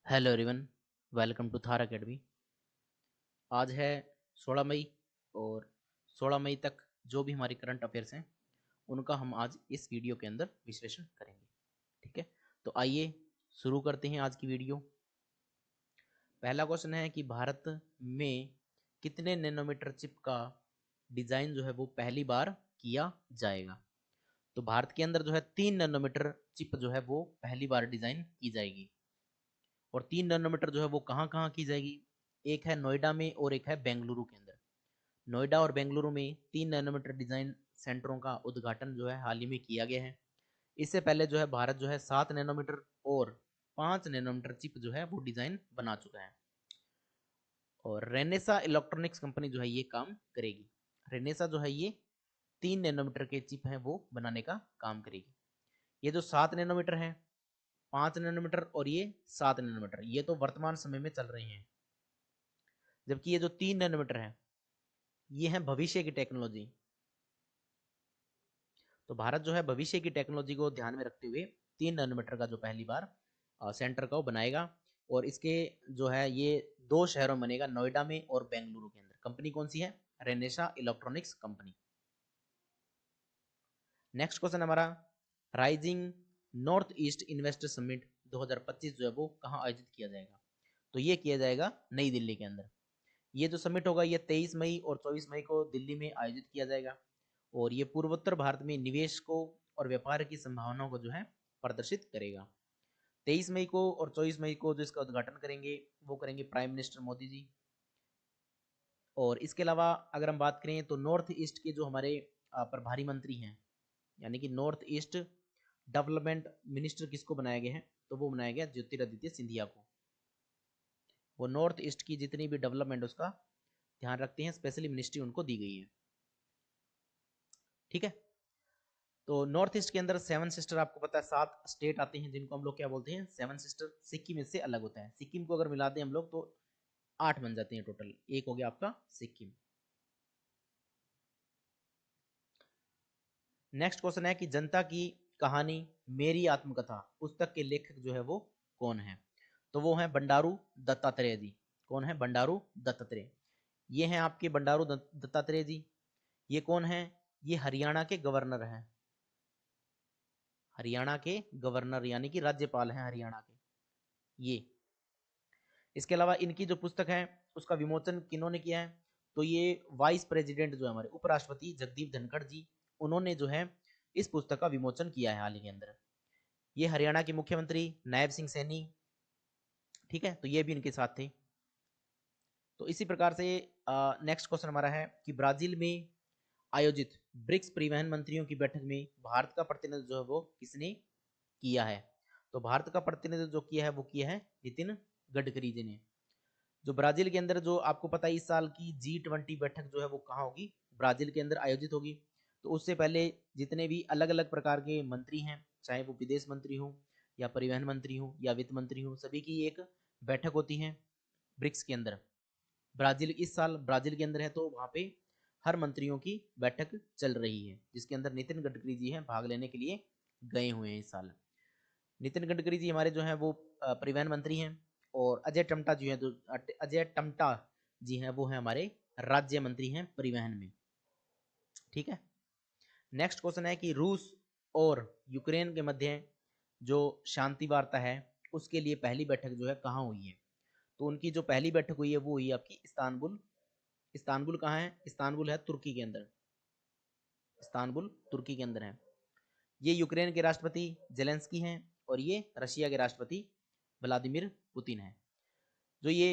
Hello everyone, welcome to Thar academy. आज है 16 मई और 16 मई तक जो भी हमारी करंट अफेयर्स हैं उनका हम आज इस वीडियो के अंदर विश्लेषण करेंगे। ठीक है, तो आइए शुरू करते हैं आज की वीडियो। पहला क्वेश्चन है कि भारत में कितने नैनोमीटर चिप का डिज़ाइन जो है वो पहली बार किया जाएगा। तो भारत के अंदर जो है 3 नैनोमीटर चिप जो है वो पहली बार डिज़ाइन की जाएगी। और 3 नैनोमीटर जो है वो कहाँ कहाँ की जाएगी, एक है नोएडा में और एक है बेंगलुरु के अंदर। नोएडा और बेंगलुरु में 3 नैनोमीटर डिजाइन सेंटरों का उद्घाटन जो है हाल ही में किया गया है। इससे पहले जो है भारत जो है 7 नैनोमीटर और 5 नैनोमीटर चिप जो है वो डिजाइन बना चुका है। और रेनेसा इलेक्ट्रॉनिक्स कंपनी जो है ये काम करेगी। रेनेसा जो है ये 3 नैनोमीटर के चिप है वो बनाने का काम करेगी। ये जो 7 नैनोमीटर है, 5 नैनोमीटर और ये 7 नैनोमीटर, ये तो वर्तमान समय में चल रही हैं। जबकि ये जो 3 नैनोमीटर है ये है भविष्य की टेक्नोलॉजी। तो भारत जो है भविष्य की टेक्नोलॉजी को ध्यान में रखते हुए 3 नैनोमीटर का जो पहली बार सेंटर का वो बनाएगा। और इसके जो है ये 2 शहरों में बनेगा, नोएडा में और बेंगलुरु के अंदर। कंपनी कौन सी है? Renesas electronics company. Next question हमारा, rising North East investor summit 2025 जो है वो कहाँ आयोजित किया जाएगा। तो ये किया जाएगा नई दिल्ली के अंदर। ये जो समिट होगा ये 23 मई और 24 मई को दिल्ली में आयोजित किया जाएगा। और ये पूर्वोत्तर भारत में निवेश को और व्यापार की संभावनाओं को जो है प्रदर्शित करेगा। 23 मई को और 24 मई को जो इसका उद्घाटन करेंगे वो करेंगे प्राइम मिनिस्टर मोदी जी। और इसके अलावा अगर हम बात करें तो नॉर्थ ईस्ट के जो हमारे प्रभारी मंत्री हैं, यानी कि नॉर्थ ईस्ट डेवलपमेंट मिनिस्टर किसको बनाया गया है, तो वो बनाया गया ज्योतिरादित्य सिंधिया को। वो नॉर्थ ईस्ट की जितनी भी डेवलपमेंट उसका ध्यान रखते हैं, स्पेशली मिनिस्ट्री उनको दी गई है। ठीक है, तो नॉर्थ ईस्ट के अंदर 7 सिस्टर, आपको पता है 7 स्टेट आते हैं जिनको हम लोग क्या बोलते हैं, 7 सिस्टर। सिक्किम इससे अलग होता है। सिक्किम को अगर मिला दें हम लोग तो 8 बन जाते हैं टोटल। एक हो गया आपका सिक्किम। नेक्स्ट क्वेश्चन है कि जनता की कहानी मेरी आत्मकथा पुस्तक के लेखक जो है वो कौन है। तो वो है बंडारू दत्तात्रेय जी। कौन है? बंडारू दत्तात्रेय। ये हैं आपके बंडारू दत्तात्रेय जी। ये कौन है? ये हरियाणा के गवर्नर हैं। हरियाणा के गवर्नर यानी कि राज्यपाल हैं हरियाणा के ये। इसके अलावा इनकी जो पुस्तक है उसका विमोचन किन्होंने किया है, तो ये वाइस प्रेसिडेंट जो है हमारे उपराष्ट्रपति जगदीप धनखड़ जी, उन्होंने जो है इस पुस्तक का विमोचन किया है हाल ही के अंदर। ये हरियाणा के मुख्यमंत्री नायब सिंह सैनी, ठीक है, तो ये भी इनके साथ थे। तो इसी प्रकार से नेक्स्ट क्वेश्चन हमारा है कि ब्राजील में आयोजित ब्रिक्स परिवहन मंत्रियों की बैठक में भारत का प्रतिनिधित्व जो है वो किसने किया है। तो भारत का प्रतिनिधित्व जो किया है वो किया है नितिन गडकरी जी ने। जो ब्राजील के अंदर जो आपको पता है इस साल की G20 बैठक जो है वो कहाँ होगी, ब्राजील के अंदर आयोजित होगी। तो उससे पहले जितने भी अलग अलग प्रकार के मंत्री हैं, चाहे वो विदेश मंत्री हो या परिवहन मंत्री हो या वित्त मंत्री हो, सभी की एक बैठक होती है ब्रिक्स के अंदर। ब्राजील इस साल ब्राजील के अंदर है तो वहां पे हर मंत्रियों की बैठक चल रही है, जिसके अंदर नितिन गडकरी जी हैं भाग लेने के लिए गए हुए हैं इस साल। नितिन गडकरी जी हमारे जो हैं वो परिवहन मंत्री हैं। और अजय टमटा जी हैं, जो अजय टमटा जी हैं वो हैं हमारे राज्य मंत्री हैं परिवहन में। ठीक है, नेक्स्ट क्वेश्चन है कि रूस और यूक्रेन के मध्य जो शांति वार्ता है उसके लिए पहली बैठक जो है कहाँ हुई है। तो उनकी जो पहली बैठक हुई है वो हुई आपकी इस्तांबुल। इस्तांबुल कहाँ है? इस्तांबुल है तुर्की के अंदर। इस्तांबुल तुर्की के अंदर है। ये यूक्रेन के राष्ट्रपति जेलेंस्की हैं और ये रशिया के राष्ट्रपति व्लादिमीर पुतिन है। जो ये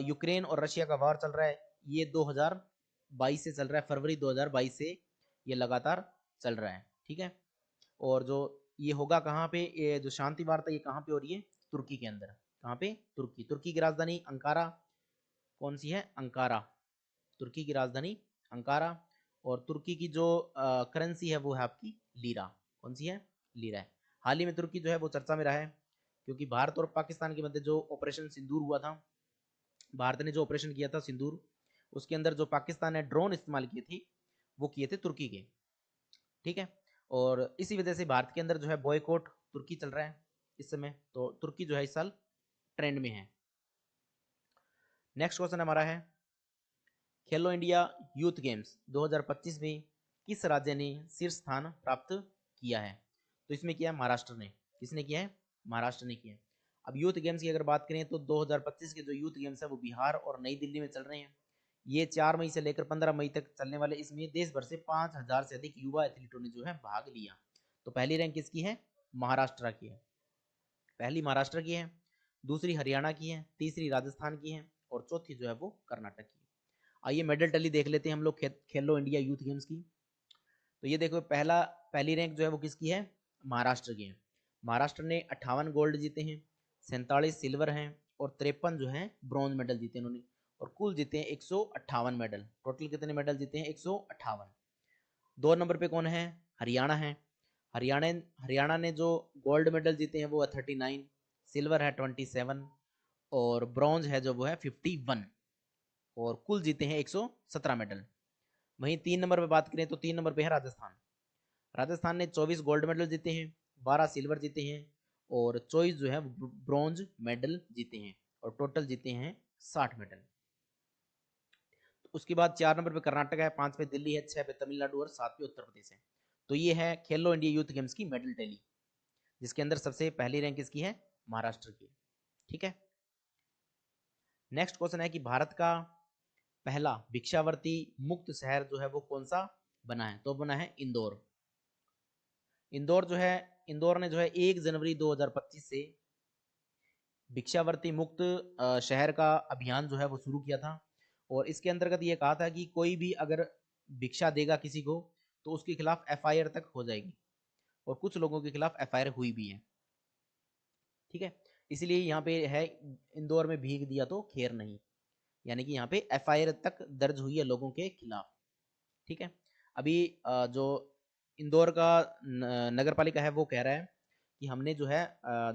यूक्रेन और रशिया का वार चल रहा है ये 2022 से चल रहा है, फरवरी 2022 से ये लगातार चल रहा है। ठीक है, और जो ये होगा कहाँ पे, ये जो शांति वार्ता ये कहाँ पे हो रही है? तुर्की के अंदर। कहाँ पे? तुर्की। तुर्की की राजधानी अंकारा कौन सी है? अंकारा। तुर्की की राजधानी अंकारा। और तुर्की की जो करेंसी है वो है आपकी लीरा। कौन सी है? लीरा है। हाल ही में तुर्की जो है वो चर्चा में रहा है, क्योंकि भारत और पाकिस्तान के मध्य जो ऑपरेशन सिंदूर हुआ था, भारत ने जो ऑपरेशन किया था सिंदूर, उसके अंदर जो पाकिस्तान ने ड्रोन इस्तेमाल किए थे वो किए थे तुर्की के। ठीक है, और इसी वजह से भारत के अंदर जो है बॉयकॉट तुर्की चल रहा है इस समय। तो तुर्की जो है इस साल ट्रेंड में है। नेक्स्ट क्वेश्चन हमारा है, खेलो इंडिया यूथ गेम्स 2025 में किस राज्य ने शीर्ष स्थान प्राप्त किया है? तो इसमें किया है महाराष्ट्र ने। किसने किया है? महाराष्ट्र ने किया है। अब यूथ गेम्स की अगर बात करें तो 2025 के जो यूथ गेम्स है वो बिहार और नई दिल्ली में चल रहे हैं। ये 4 मई से लेकर 15 मई तक चलने वाले, इसमें देश भर से 5000 से अधिक युवा एथलीटों ने जो है भाग लिया। तो पहली रैंक किसकी है? महाराष्ट्र की है। पहली महाराष्ट्र की है, दूसरी हरियाणा की है, तीसरी राजस्थान की है और चौथी जो है वो कर्नाटक की है। आइए मेडल टैली देख लेते हैं हम लोग खेलो इंडिया यूथ गेम्स की। तो ये देखो पहली रैंक जो है वो किसकी है? महाराष्ट्र की है। महाराष्ट्र ने 58 गोल्ड जीते हैं, 47 सिल्वर हैं और 53 जो है ब्रॉन्ज मेडल जीते इन्होंने, और कुल जीते हैं 158 मेडल। टोटल कितने मेडल जीते हैं? 158। 2 नंबर पे कौन है? हरियाणा है। हरियाणा ने जो गोल्ड मेडल जीते हैं वो है 39, सिल्वर है 27 और ब्रॉन्ज है जो वो है 51 और कुल जीते हैं 117 मेडल। वहीं 3 नंबर पे बात करें तो 3 नंबर पे है राजस्थान। राजस्थान ने 24 गोल्ड मेडल जीते हैं, 12 सिल्वर जीते हैं और 24 जो है ब्रॉन्ज मेडल जीते हैं और टोटल जीते हैं 60 मेडल। तो उसके बाद 4 नंबर पे कर्नाटक है, 5 पे दिल्ली है, 6 पे तमिलनाडु और 7 पे उत्तर प्रदेश है। तो ये है खेलो इंडिया यूथ गेम्स की मेडल टैली, जिसके अंदर सबसे पहली रैंक किसकी है? महाराष्ट्र की। ठीक है। नेक्स्ट क्वेश्चन है कि भारत का पहला भिक्षावर्ती मुक्त शहर जो है वो कौन सा बना है? तो बना है इंदौर। इंदौर ने जो है 1 जनवरी 2025 से भिक्षावर्ती मुक्त शहर का अभियान जो है वो शुरू किया था और इसके अंतर्गत ये कहा था कि कोई भी अगर भिक्षा देगा किसी को तो उसके खिलाफ एफआईआर तक हो जाएगी और कुछ लोगों के खिलाफ एफआईआर हुई भी है। ठीक है, इसलिए यहाँ पे है इंदौर में भीख दिया तो खैर नहीं, यानी कि यहाँ पे एफआईआर तक दर्ज हुई है लोगों के खिलाफ। ठीक है, अभी जो इंदौर का नगर पालिका है वो कह रहा है कि हमने जो है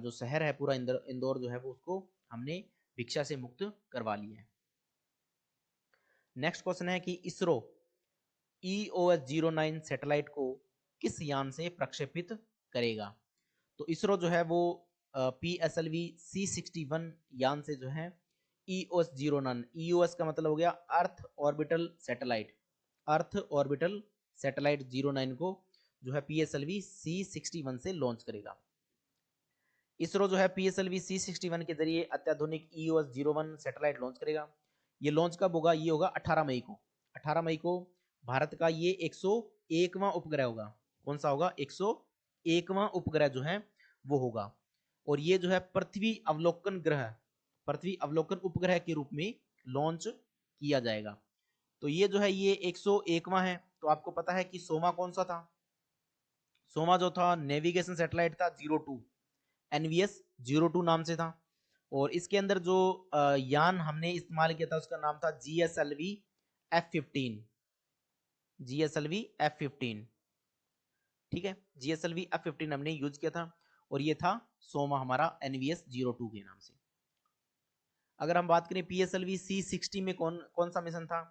जो शहर है पूरा इंदौर जो है वो उसको हमने भिक्षा से मुक्त करवा लिया है। नेक्स्ट क्वेश्चन है कि इसरो EOS-09 सैटेलाइट को किस यान से प्रक्षेपित करेगा? तो इसरो जो है वो PSLV C61 यान से जो है EOS-09, EOS का मतलब हो गया अर्थ ऑर्बिटल सैटेलाइट, अर्थ ऑर्बिटल सैटेलाइट 09 को जो है PSLV C61 से लॉन्च करेगा। इसरो जो है PSLV C61 के जरिए अत्याधुनिक EOS-01 सैटेलाइट लॉन्च करेगा। ये लॉन्च कब होगा? ये होगा 18 मई को। 18 मई को भारत का ये 101वां उपग्रह होगा। कौन सा होगा? 101वां उपग्रह जो है वो होगा और ये जो है पृथ्वी अवलोकन उपग्रह के रूप में लॉन्च किया जाएगा। तो ये जो है ये 101वां है। तो आपको पता है कि सोमा कौन सा था? सोमा जो था नेविगेशन सैटेलाइट था 02, NVS 02 नाम से था और इसके अंदर जो यान हमने इस्तेमाल किया था उसका नाम था GSLV F15, GSLV F15। ठीक है, GSLV F15 हमने यूज किया था और ये था सोमा हमारा NVS 02 के नाम से। अगर हम बात करें PSLV C60 में कौन सा मिशन था,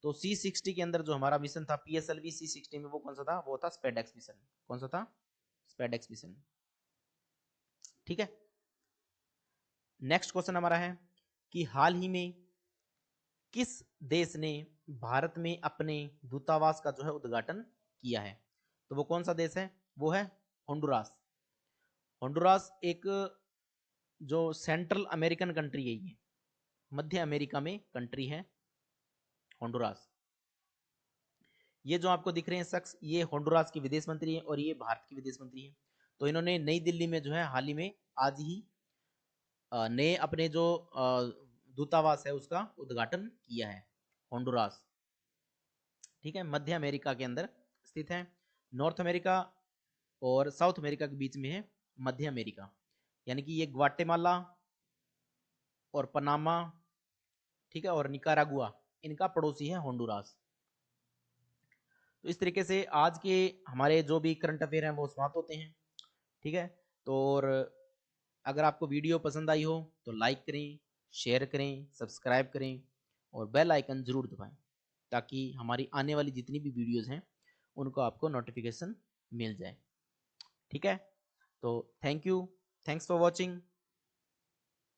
तो C60 के अंदर जो हमारा मिशन था PSLV C60 में वो कौन सा था? वो था स्पेडेक्स मिशन। कौन सा था? स्पेडेक्स मिशन। ठीक है, नेक्स्ट क्वेश्चन हमारा है कि हाल ही में किस देश ने भारत में अपने दूतावास का जो है उद्घाटन किया है? तो वो कौन सा देश है? वो है होंडुरास। होंडुरास एक जो सेंट्रल अमेरिकन कंट्री है, ये मध्य अमेरिका में कंट्री है होंडुरास। ये जो आपको दिख रहे हैं शख्स, ये होंडुरास के विदेश मंत्री हैं और ये भारत के विदेश मंत्री हैं। तो इन्होंने नई दिल्ली में जो है हाल ही में आज ही नए अपने जो दूतावास है उसका उद्घाटन किया है होंडुरास। ठीक है, मध्य अमेरिका के अंदर स्थित है। नॉर्थ अमेरिका और साउथ अमेरिका के बीच में है मध्य अमेरिका, यानी कि ये ग्वाटेमाला और पनामा, ठीक है, और निकारागुआ इनका पड़ोसी है होंडुरास। तो इस तरीके से आज के हमारे जो भी करंट अफेयर हैं वो समाप्त होते हैं। ठीक है, तो और अगर आपको वीडियो पसंद आई हो तो लाइक करें, शेयर करें, सब्सक्राइब करें और बेल आइकन जरूर दबाएं ताकि हमारी आने वाली जितनी भी वीडियोस हैं उनको आपको नोटिफिकेशन मिल जाए। ठीक है, तो thank you, thanks for watching.